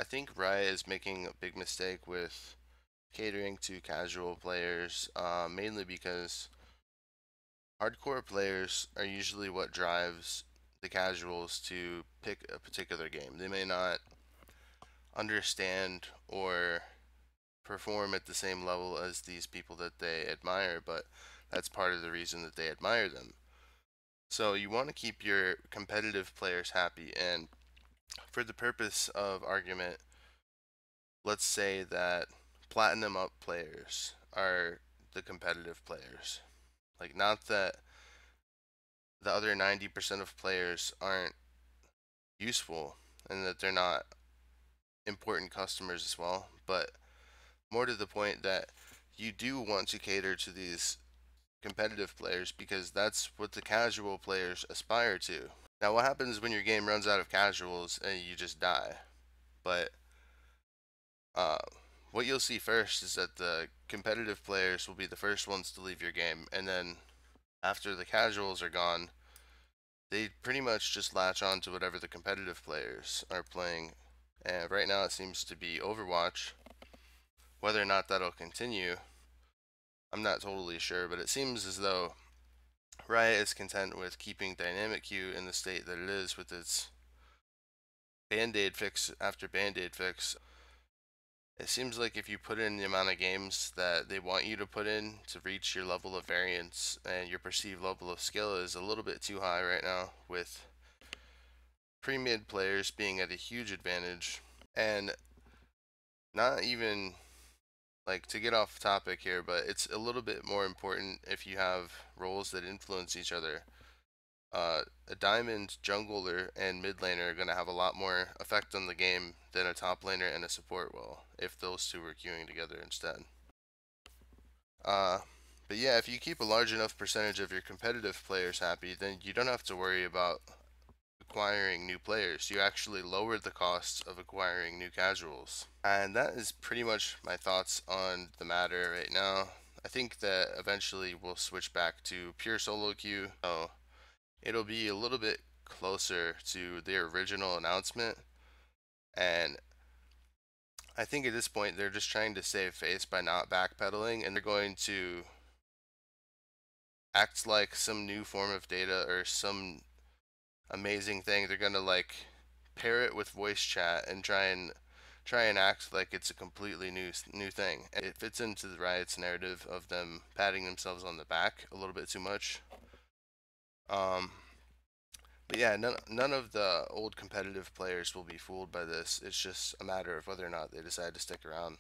I think Riot is making a big mistake with catering to casual players, mainly because hardcore players are usually what drives the casuals to pick a particular game. They may not understand or perform at the same level as these people that they admire, but that's part of the reason that they admire them. So you want to keep your competitive players happy, and for the purpose of argument, let's say that platinum up players are the competitive players. Like, not that the other 90% of players aren't useful and that they're not important customers as well, but more to the point that you do want to cater to these competitive players because that's what the casual players aspire to. Now, what happens when your game runs out of casuals and you just die? But uh, what you'll see first is that the competitive players will be the first ones to leave your game, and then after the casuals are gone, they pretty much just latch on to whatever the competitive players are playing. And right now it seems to be Overwatch. Whether or not that'll continue, I'm not totally sure, but it seems as though Riot is content with keeping Dynamic Queue in the state that it is with its band-aid fix after band-aid fix. It seems like if you put in the amount of games that they want you to put in to reach your level of variance and your perceived level of skill is a little bit too high right now, with pre-mid players being at a huge advantage. And not even, like, to get off topic here, but it's a little bit more important if you have roles that influence each other. A diamond jungler and mid laner are going to have a lot more effect on the game than a top laner and a support will, if those two were queuing together instead. Uh, but yeah, if you keep a large enough percentage of your competitive players happy, then you don't have to worry about acquiring new players. You actually lower the costs of acquiring new casuals. And that is pretty much my thoughts on the matter right now. I think that eventually we'll switch back to pure solo queue. So it'll be a little bit closer to their original announcement. And I think at this point they're just trying to save face by not backpedaling, and they're going to act like some new form of data or some amazing thing. They're gonna like pair it with voice chat and try and act like it's a completely new thing. It fits into the Riot's narrative of them patting themselves on the back a little bit too much. Um, but yeah, none of the old competitive players will be fooled by this. It's just a matter of whether or not they decide to stick around.